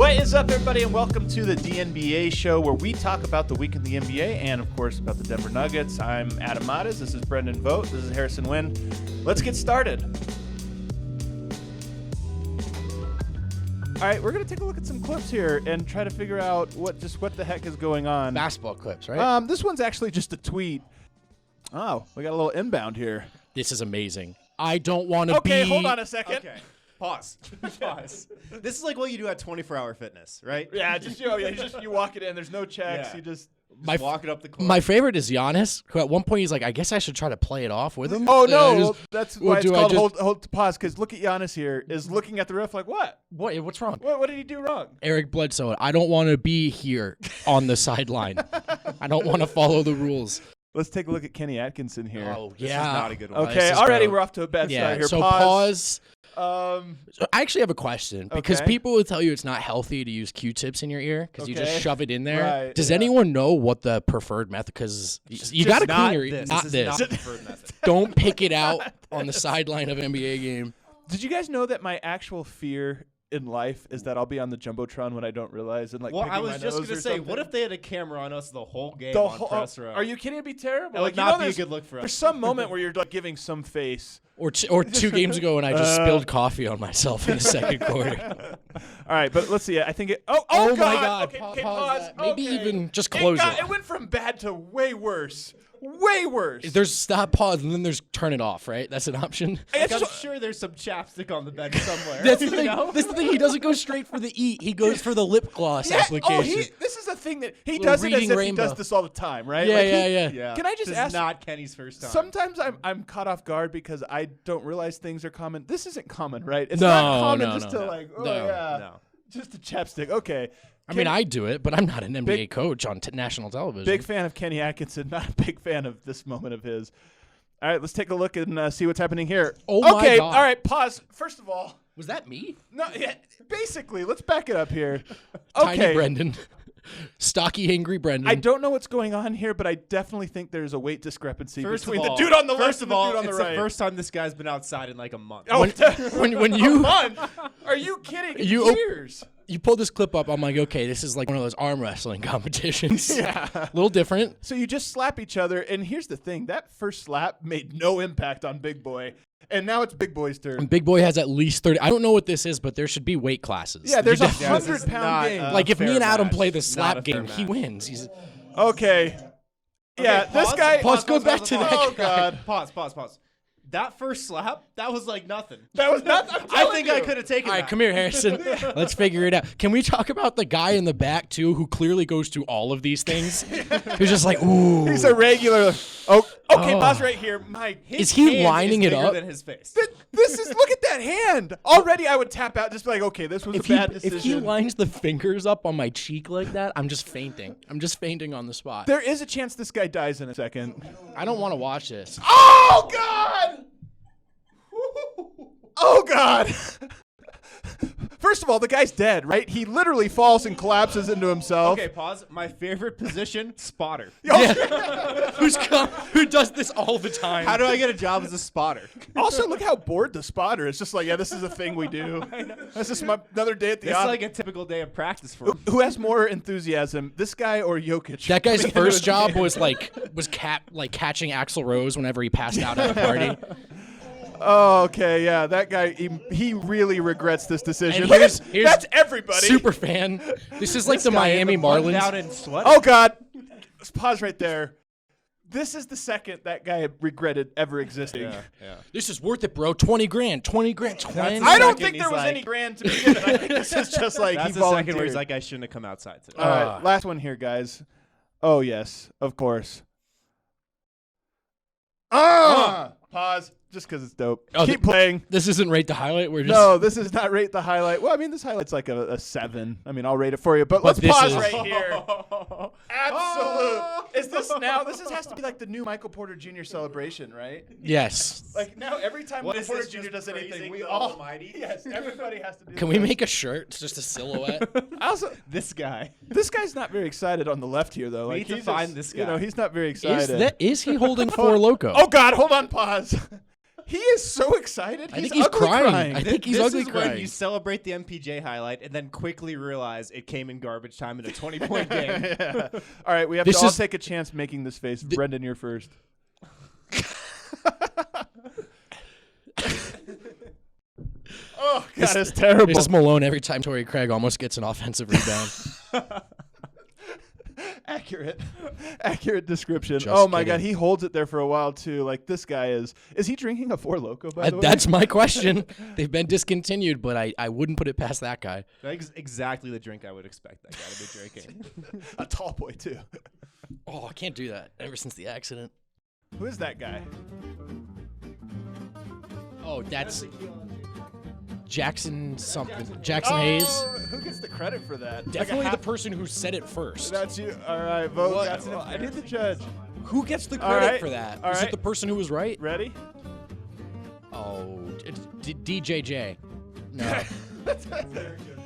What is up, everybody, and welcome to the DNBA Show, where we talk about the week in the NBA and, of course, about the Denver Nuggets. I'm Adam Mattes. This is Brendan Vogt. This is Harrison Wynn. Let's get started. All right, we're going to take a look at some clips here and try to figure out what the heck is going on. Basketball clips, right? This one's actually just a tweet. Oh, we got a little inbound here. This is amazing. I don't want to be... Okay, hold on a second. Okay. Pause. Pause. This is like what you do at 24-hour fitness, right? Yeah, you walk it in. There's no checks. Yeah. You just walk it up the court. My favorite is Giannis, who at one point he's like, I guess I should try to play it off with him. Oh, no. And I Well, that's why it's called hold pause, because look at Giannis here, is looking at the ref like, what? What's wrong? What did he do wrong? Eric Bledsoe, I don't want to be here on the sideline. I don't want to follow the rules. Let's take a look at Kenny Atkinson here. Oh, This yeah. is not a good one. Okay, already we're off to a bad start here. So pause. So I actually have a question because people will tell you it's not healthy to use Q-tips in your ear because you just shove it in there. Right, Does anyone know what the preferred method? Because you got to clean your ear. Not This this. is not the preferred method. Don't pick it out on the sideline of an NBA game. Did you guys know that my actual fear in life is that I'll be on the Jumbotron when I don't realize and Well, picking I was my just nose going to or say, something? what if they had a camera on us the whole game The on whole- press row? Are you kidding? It'd be terrible. That would not be a good look for us. There's some moment where you're like giving some face. Or 2 games ago when I just spilled coffee on myself in the second quarter. All right, but let's see. I think it. Oh Oh God. my God. Okay, Pause pause. that. Maybe Okay. even just close it. It went from bad to way worse. Way worse. There's stop, pause, and then there's turn it off, right? That's an option. Like, I'm sure there's some chapstick on the bench somewhere. That's the you thing. know? That's the thing. He doesn't go straight for the eat. He goes for the lip gloss application. This is a thing that he Little does it as reading if rainbow. he does this all the time, right? Yeah, Like yeah. Can I just This ask? is not Kenny's first time. Sometimes I'm caught off guard because I don't realize things are common. This isn't common, right? It's No, not common no, just no. to like, oh No, yeah, no. just a chapstick. Okay. I mean, I do it, but I'm not an NBA coach on national television. Big fan of Kenny Atkinson, not a big fan of this moment of his. All right, let's take a look and see what's happening here. Oh my okay, God. all right, pause. First of all, Was that me? no, yeah, basically, let's back it up here. Tiny Okay, Brendan. Stocky, angry Brendan. I don't know what's going on here, but I definitely think there's a weight discrepancy First between of all, the dude on the left first and of the all, dude on the it's right. the first time this guy's been outside in like a month. Oh, when you are you kidding? You Years. you pulled this clip up, I'm like, okay, this is like one of those arm wrestling competitions. Yeah. A little different. So you just slap each other, and here's the thing: that first slap made no impact on Big Boy, and now it's Big Boy's turn. And Big Boy has at least 30. I don't know what this is, but there should be weight classes. Yeah, there's You a def- Yeah, this is 100-pound not, game. like if me fair and Adam match. play the Not slap a fair game, he match. wins. He's Okay. Yeah, Okay, this pause, guy. Pause, go back to that Oh guy. God, Pause. That first slap, that was like nothing. that was not. I'm I telling think you. I could have taken All right, that. come here, Harrison. Let's figure it out. Can we talk about the guy in the back too, who clearly goes to all of these things? Who's just like, ooh. He's a regular. Oh, okay. Oh. Pause right here. My. Is he Hand lining is it bigger up? than his face. This is. Look at that hand. Already, I would tap out. Just be like, okay, this was a bad decision. If he lines the fingers up on my cheek like that, I'm just fainting. I'm just fainting on the spot. There is a chance this guy dies in a second. I don't want to watch this. Oh God! Oh God! First of all, the guy's dead, right? He literally falls and collapses into himself. Okay, pause. My favorite position, spotter. Who does this all the time? How do I get a job as a spotter? Also, look how bored the spotter is. Just like, yeah, this is a thing we do. This is another day at the It's office. like a typical day of practice for him. Who has more enthusiasm, this guy or Jokic? That guy's coming into first the job game? was catching Axl Rose whenever he passed out at a party. Oh, okay, yeah, that guy. He really regrets this decision. And Look at- here's that's everybody. Super fan. This is like This the guy Miami in the button Marlins. down and sweat. Oh God! Let's pause right there. This is the second that guy regretted ever existing. yeah. This is worth it, bro. 20 grand. 20 grand. 20. I don't Second, think there he's was like- any grand to begin with. I think this is just like That's he the volunteered. second where he's like, I shouldn't have come outside today. All right, last one here, guys. Oh yes, of course. Pause. Just because it's dope. Oh, Keep playing. This isn't rate the highlight. We're just No, this is not rate the highlight. Well, I mean, this highlight's like a 7. I mean, I'll rate it for you, but let's this pause is- right here. Absolute. Is this now? This has to be like the new Michael Porter Jr. celebration, right? yes. Like now, every time What Michael is Porter this, Jr. just does anything, praising we the all Almighty? Yes, everybody has to do. Can we make a shirt? It's just a silhouette. Also, This guy. this guy's not very excited on the left here, though. We Like need to he's find just- this You know, guy. he's not very excited. Is he holding Four Loko? Oh God, hold on, pause. He is so excited. I think he's ugly crying. I think he's this ugly is crying. when you celebrate the MPJ highlight and then quickly realize it came in garbage time in a 20-point game. Yeah. All right, we have to all take a chance making this face. Brendan, you're first. Oh, God, it's terrible. This is Malone every time Torrey Craig almost gets an offensive rebound. Accurate description. Just Oh my kidding. God, he holds it there for a while too. Like this guy is he drinking a Four Loko, by the way? That's my question. They've been discontinued, but I wouldn't put it past that guy. That's exactly the drink I would expect that guy to be drinking. A tall boy too. Oh, I can't do that. Ever since the accident. Who is that guy? Oh, that's Jackson something. Jackson Hayes. Who gets the credit for that? Definitely Like the person who said it first. That's you. All right, vote. What? That's I need the judge. Who gets the All credit right. for that? All Is right. it the person who was right? Ready? Oh, it's DJJ. No.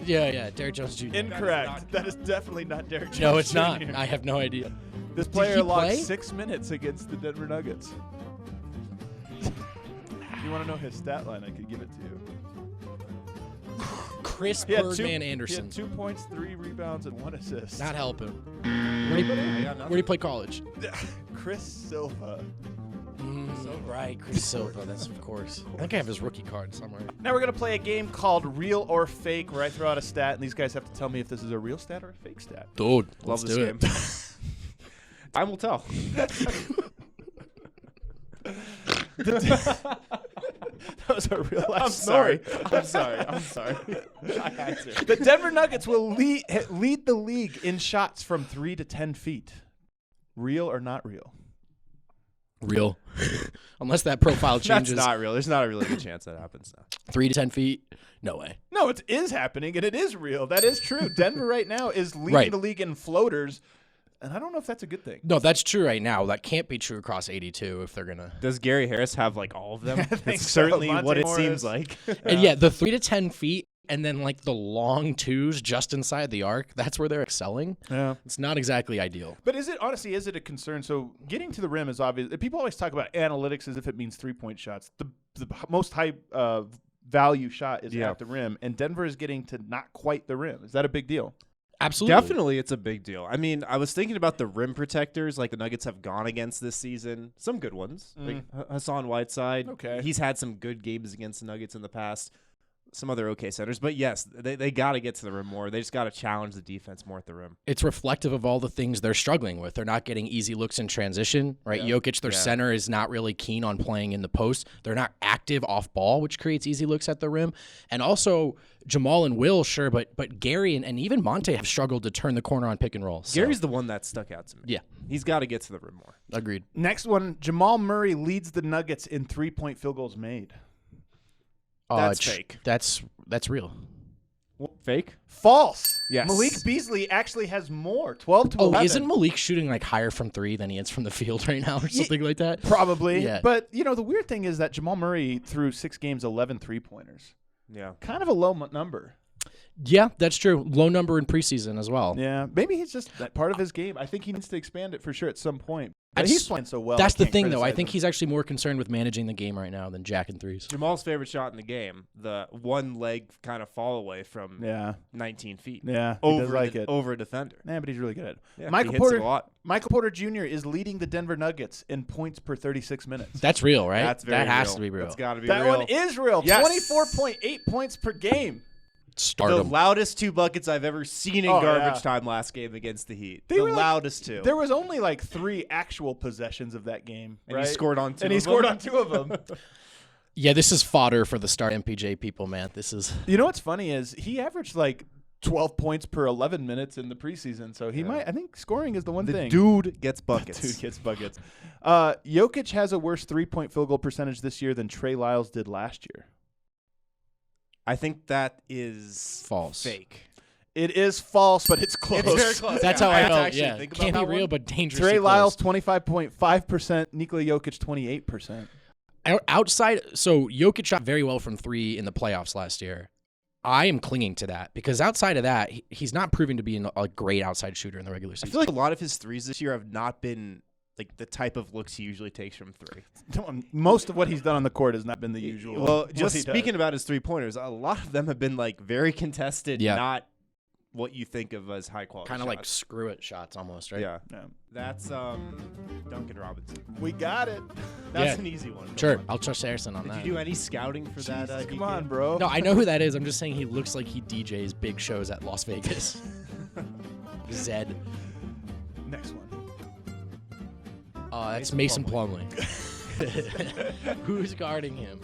Yeah, Derrick Jones Jr. Incorrect. That is definitely not Derrick Jones. No, it's not. Jr. I have no idea. This he player logged play? 6 minutes against the Denver Nuggets. If you want to know his stat line, I could give it to you. Chris He had Birdman He Anderson. had 2 points, 3 rebounds, and 1 assist. Not helping. Where do you play college? Chris Silva. Right, Chris Silva. That's of course. I think I have his rookie card somewhere. Now we're going to play a game called Real or Fake, where I throw out a stat, and these guys have to tell me if this is a real stat or a fake stat. Dude, Love let's this do game. it. Time will tell. That was a real life I'm story. sorry. I'm sorry. I had to. The Denver Nuggets will lead the league in shots from 3 to 10 feet. Real or not real? Real. Unless that profile changes. That's not real. There's not a really good chance that happens now. 3 to 10 feet? No way. No, it is happening, and it is real. That is true. Denver right now is leading Right. the league in floaters, and I don't know if that's a good thing. No, that's true right now. That can't be true across 82 if they're going to. Does Gary Harris have like all of them? think That's so. certainly Monte what it Morris. seems like. And yeah, the 3 to 10 feet and then like the long twos just inside the arc, that's where they're excelling. Yeah. It's not exactly ideal. But is it a concern? So getting to the rim is obvious. People always talk about analytics as if it means 3-point shots. The most high value shot is at the rim, and Denver is getting to not quite the rim. Is that a big deal? Absolutely. Definitely, it's a big deal. I mean, I was thinking about the rim protectors like the Nuggets have gone against this season. Some good ones. Like Hassan Whiteside. Okay. He's had some good games against the Nuggets in the past. Some other okay centers. But yes, they got to get to the rim more. They just got to challenge the defense more at the rim. It's reflective of all the things they're struggling with. They're not getting easy looks in transition, right? Yeah. Jokic, their center, is not really keen on playing in the post. They're not active off ball, which creates easy looks at the rim. And also, Jamal and Will, sure, but Gary and even Monte have struggled to turn the corner on pick and roll. So. Gary's the one that stuck out to me. Yeah. He's got to get to the rim more. Agreed. Next one, Jamal Murray leads the Nuggets in 3-point field goals made. That's fake. That's real. Fake? False. Yes. Malik Beasley actually has more, 12 to Oh, 11. isn't Malik shooting like higher from 3 than he is from the field right now or something like that? Probably. Yeah. But, the weird thing is that Jamal Murray threw 6 games, 11 3-pointers. Yeah. Kind of a low number. Yeah, that's true. Low number in preseason as well. Yeah. Maybe he's just that part of his game. I think he needs to expand it for sure at some point. But I he's just- playing so well. That's I the can't thing, though. I criticize think him. he's actually more concerned with managing the game right now than jacking threes. Jamal's favorite shot in the game, the one leg kind of fall away from Yeah. 19 feet. Yeah. He does Over, like it. over a defender. Yeah, but he's really good at it. Yeah, Michael he hits it Porter a lot. Michael Porter Jr. is leading the Denver Nuggets in points per 36 minutes. That's real, right? That's very that has real. to be real. That's got to be That real. one is real. Yes. 24.8 points per game. The Stardom. loudest 2 buckets I've ever seen in Oh, garbage yeah. time last game against the Heat. They The were like- loudest 2. There was only like 3 actual possessions of that game. And right? he scored on 2 And he of scored them. on 2 of them. Yeah, this is fodder for the start MPJ people, man. This is You know what's funny is he averaged like 12 points per 11 minutes in the preseason. So he might, I think scoring is the one The thing. dude gets buckets. Dude gets buckets. Jokic has a worse 3-point field goal percentage this year than Trey Lyles did last year. I think that is false. fake. It is false, but it's close. It's very close. That's Yeah, how I I had to know. actually Yeah, think about can't be that real, one. but dangerously Trey Lyles, close. 25.5%. Nikola Jokic, 28%. Outside, so Jokic shot very well from 3 in the playoffs last year. I am clinging to that because outside of that, he's not proving to be a great outside shooter in the regular I season. feel like a lot of his threes this year have not been like the type of looks he usually takes from three. Most of what he's done on the court has not been the usual. Well, just speaking about his 3-pointers, a lot of them have been like very contested, not what you think of as high quality. Kind of like screw it shots almost, right? Yeah. That's Duncan Robinson. We got it. That's an easy one. Sure, I'll trust Harrison on that. Did you do any scouting for that? Come on, bro. No, I know who that is. I'm just saying he looks like he DJs big shows at Las Vegas. Zed. Next one. That's Mason Plumlee. Who's guarding him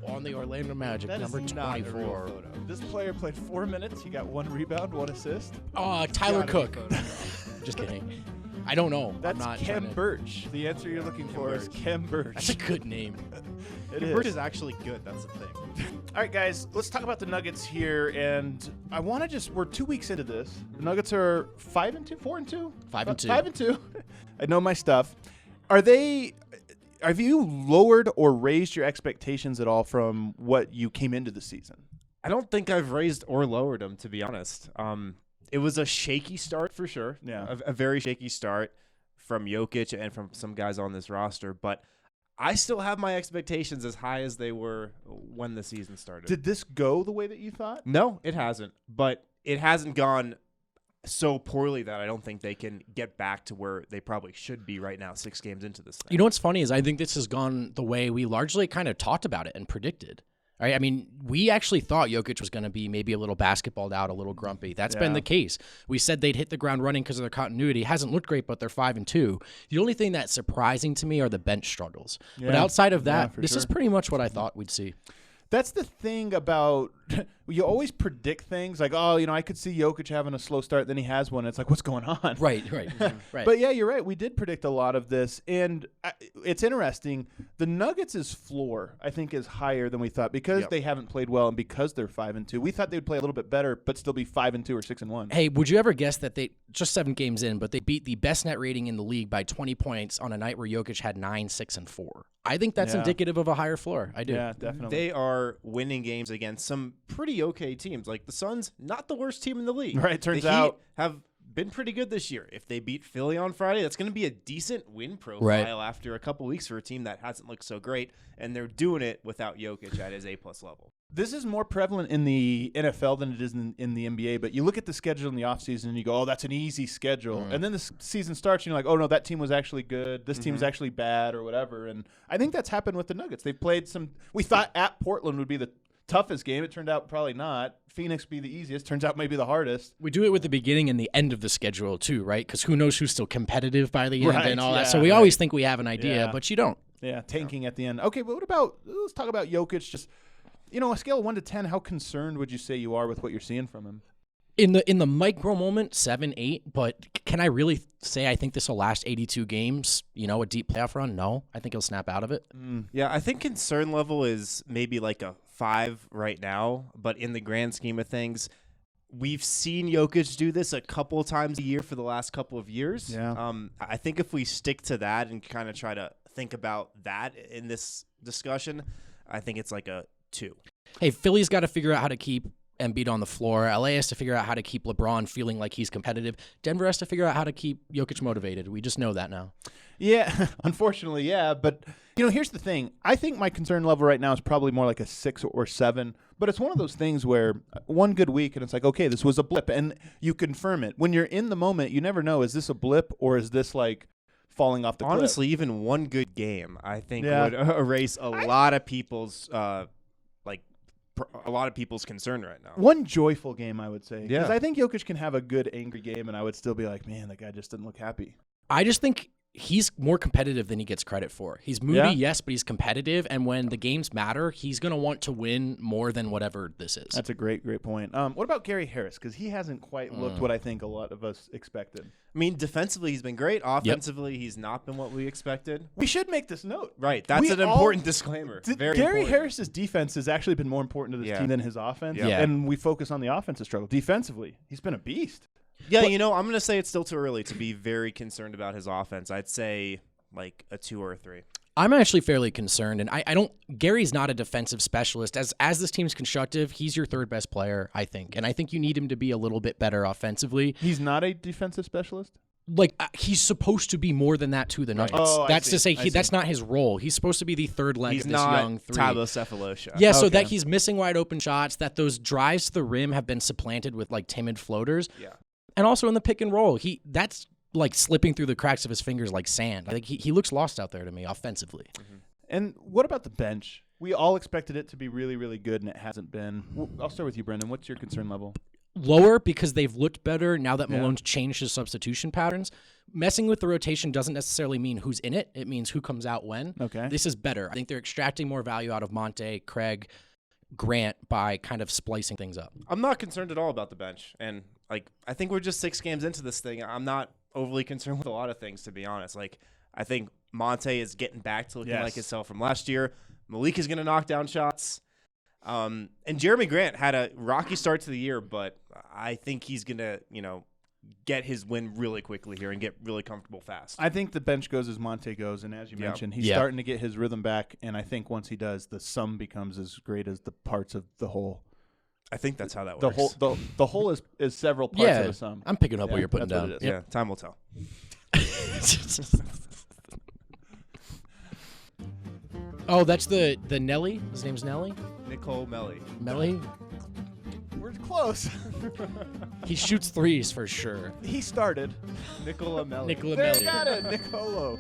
on the Orlando Magic, That number is not a real 24? photo. This player played 4 minutes. He got 1 rebound, 1 assist. Tyler Gotta be Cook. Photoshop. Just kidding. I don't know. That's I'm not Kem trying to- Birch. The answer you're looking for is Kem Birch. That's a good name. It Bird is actually good. That's the thing. All right, guys, let's talk about the Nuggets here. And I want to we're 2 weeks into this. The Nuggets are 5-2, 4-2? 5-2. 5-2. I know my stuff. Have you lowered or raised your expectations at all from what you came into the season? I don't think I've raised or lowered them, to be honest. It was a shaky start for sure. Yeah. A very shaky start from Jokic and from some guys on this roster. But I still have my expectations as high as they were when the season started. Did this go the way that you thought? No, it hasn't. But it hasn't gone so poorly that I don't think they can get back to where they probably should be right now, 6 games into this thing. You know what's funny is I think this has gone the way we largely kind of talked about it and predicted. Right? I mean, we actually thought Jokic was going to be maybe a little basketballed out, a little grumpy. That's been the case. We said they'd hit the ground running because of their continuity. It hasn't looked great, but they're 5-2. The only thing that's surprising to me are the bench struggles. But outside of that, this is pretty much what I thought we'd see. That's the thing about you always predict things like, oh, I could see Jokic having a slow start, then he has one. It's like, what's going on? Right. But yeah, you're right. We did predict a lot of this, and it's interesting. The Nuggets' floor, I think, is higher than we thought because they haven't played well and because they're 5-2. We thought they'd play a little bit better, but still be 5-2 or 6-1. Hey, would you ever guess that they just 7 games in, but they beat the best net rating in the league by 20 points on a night where Jokic had 9, 6, and 4? I think that's indicative of a higher floor. I do. Yeah, definitely. They are winning games against some pretty okay teams. Like the Suns, not the worst team in the league. Right, turns the Heat out. have been pretty good this year. If they beat Philly on Friday, that's going to be a decent win profile after a couple weeks for a team that hasn't looked so great, and they're doing it without Jokic at his A-plus level. This is more prevalent in the NFL than it is in the NBA, but you look at the schedule in the offseason and you go, oh, that's an easy schedule. And then the season starts and you're like, oh, no, that team was actually good. This team's actually bad or whatever. And I think that's happened with the Nuggets. They've played we thought at Portland would be the toughest game. It turned out probably not. Phoenix be the easiest. Turns out maybe the hardest. We do it with the beginning and the end of the schedule too, right? Because who knows who's still competitive by the end and all that. So we always think we have an idea, but you don't. Yeah, tanking at the end. Okay, but let's talk about Jokic. Just, a scale of 1 to 10, how concerned would you say you are with what you're seeing from him? In the micro moment, 7, 8, but can I really say I think this will last 82 games, a deep playoff run? No, I think he'll snap out of it. Yeah, I think concern level is maybe like a 5 right now, but in the grand scheme of things, we've seen Jokic do this a couple times a year for the last couple of years. Yeah. I think if we stick to that and kind of try to think about that in this discussion, I think it's like a 2. Hey, Philly's got to figure out how to keep Embiid on the floor. LA has to figure out how to keep LeBron feeling like he's competitive. Denver has to figure out how to keep Jokic motivated. We just know that now. Yeah, unfortunately, yeah. But, here's the thing. I think my concern level right now is probably more like a 6 or 7. But it's one of those things where one good week and it's like, okay, this was a blip. And you confirm it. When you're in the moment, you never know, is this a blip or is this like falling off the cliff? Honestly, even one good game, I think, would erase a lot of people's concern right now. One joyful game, I would say. Yeah. Because I think Jokic can have a good angry game, and I would still be like, man, that guy just didn't look happy. I just think he's more competitive than he gets credit for. He's moody, yes, but he's competitive, and when the games matter, he's going to want to win more than whatever this is. That's a great point. What about Gary Harris? Because he hasn't quite looked what I think a lot of us expected. I mean, defensively, he's been great. Offensively, he's not been what we expected. We should make this note. Right. That's an important disclaimer. Very Gary important. Harris's defense has actually been more important to this team than his offense. Yeah. And we focus on the offensive struggle. Defensively, he's been a beast. Yeah, I'm going to say it's still too early to be very concerned about his offense. I'd say like a 2 or a 3. I'm actually fairly concerned, and I don't. Gary's not a defensive specialist. As this team's constructive, he's your 3rd best player, I think, and I think you need him to be a little bit better offensively. He's not a defensive specialist? he's supposed to be more than that to the Nuggets. Oh, that's to say, I see. that's not his role. He's supposed to be the third leg He's of this not young three. Thabo Cephalosha. Yeah, so Okay. that he's missing wide open shots, that those drives to the rim have been supplanted with like timid floaters. Yeah. And also in the pick and roll, that's like slipping through the cracks of his fingers like sand. I think he looks lost out there to me offensively. Mm-hmm. And what about the bench? We all expected it to be really, really good, and it hasn't been. I'll start with you, Brendan. What's your concern level? Lower because they've looked better now that Yeah. Malone's changed his substitution patterns. Messing with the rotation doesn't necessarily mean who's in it. It means who comes out when. Okay. This is better. I think they're extracting more value out of Monte, Craig, Grant by kind of splicing things up. I'm not concerned at all about the bench. And, I think we're just 6 games into this thing. I'm not overly concerned with a lot of things, to be honest. I think Monte is getting back to looking like himself from last year. Malik is going to knock down shots. And Jeremy Grant had a rocky start to the year, but I think he's going to, get his win really quickly here and get really comfortable fast. I think the bench goes as Monte goes, and as you mentioned, he's starting to get his rhythm back, and I think once he does, the sum becomes as great as the parts of the whole. I think that's how that The works. whole the whole is several parts of a sum. I'm picking up what you're putting that's down. what it is. Yeah, time will tell. Oh, that's the Nelly? His name's Nelly? Nicole Melly. Melly? We're close. He shoots threes for sure. He started. Nicola Melly. Nicola There, Melly. got it, Nicolo.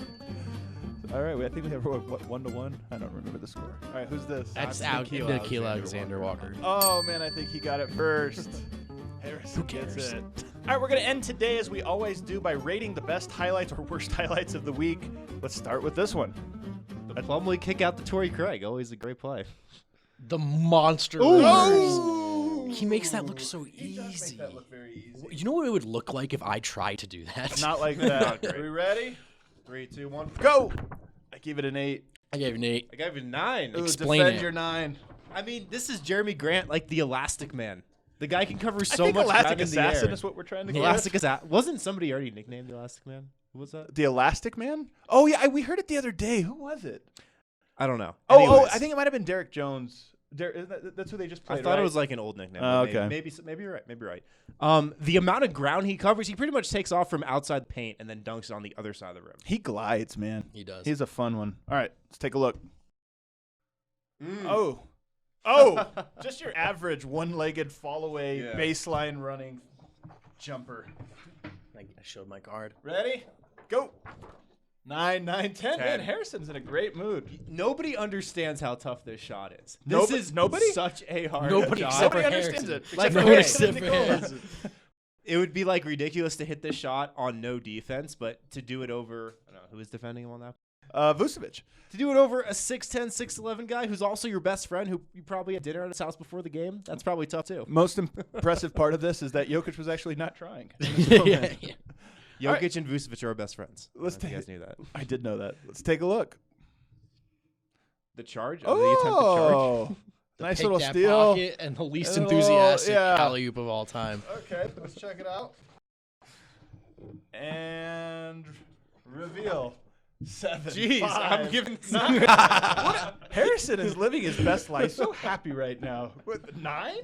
All right, I think we have what 1-1. I don't remember the score. All right, who's this? That's Nikhil Nikhil Alexander Walker. Oh man, I think he got it first. Harrison gets cares? it. All right, we're gonna end today as we always do by rating the best highlights or worst highlights of the week. Let's start with this one. The Plumlee kick out to Torrey Craig. Always a great play. The monster. Oh! He makes that look so easy. You know what it would look like if I tried to do that? Not like that. Are we ready? 3, 2, 1. Go! I give it an 8. I gave an 8. I gave you 9. Ooh, Explain defend it. your 9. I mean, this is Jeremy Grant, like the Elastic Man. The guy can cover so I think much Elastic ground in the Assassin air. is what we're trying to get. Elastic Assassin. Wasn't somebody already nicknamed the Elastic Man? Who was that? The Elastic Man? Oh yeah, we heard it the other day. Who was it? I don't know. Oh, Anyways, I think it might have been Derek Jones. That's who they just played. I thought right? it was like an old nickname. Oh, but okay. Maybe you're right. Maybe you're right. The amount of ground he covers, he pretty much takes off from outside the paint and then dunks it on the other side of the rim. He glides, man. He does. He's a fun one. All right, let's take a look. Mm. Oh, just your average one-legged fall-away Yeah. baseline running jumper. I showed my card. Ready? Go. 9, 9, 10. Man, 10. Harrison's in a great mood. Nobody understands how tough this shot is. Nobody- This is nobody? such a hard Nobody shot. except for Nobody understands Harrison. it. Like, except for okay. Harrison and Except for Nikola. Harrison. It would be like ridiculous to hit this shot on no defense, but to do it over, I don't know, who is defending him on that? Vucevic. To do it over a 6'10", 6'11" guy who's also your best friend who you probably had dinner at his house before the game, that's probably tough too. Most impressive part of this is that Jokic was actually not trying. yeah. Jokic and Vucevic are our best friends. Let's I don't know if take you guys knew that. I did know that. Let's take a look. The charge? The attempted charge? Oh, nice Take little that steal. pocket and the least And a little- enthusiastic yeah. alley-oop of all time. Okay, let's check it out. And reveal. 7. Jeez, 5, I'm giving 9. Harrison is living his best life. So happy right now. What, 9?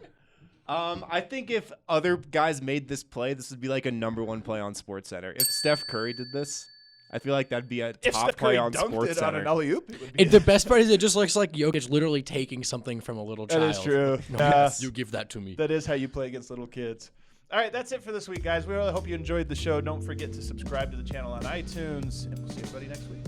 I think if other guys made this play, this would be like a #1 play on SportsCenter. If Steph Curry did this, I feel like that'd be a If top Steph play Curry on dunked it on an SportsCenter. alley-oop, it would be. The best part is it just looks like Jokic literally taking something from a little That child. is true. No, Yeah. you give that to me. That is how you play against little kids. All right, that's it for this week, guys. We really hope you enjoyed the show. Don't forget to subscribe to the channel on iTunes, and we'll see everybody next week.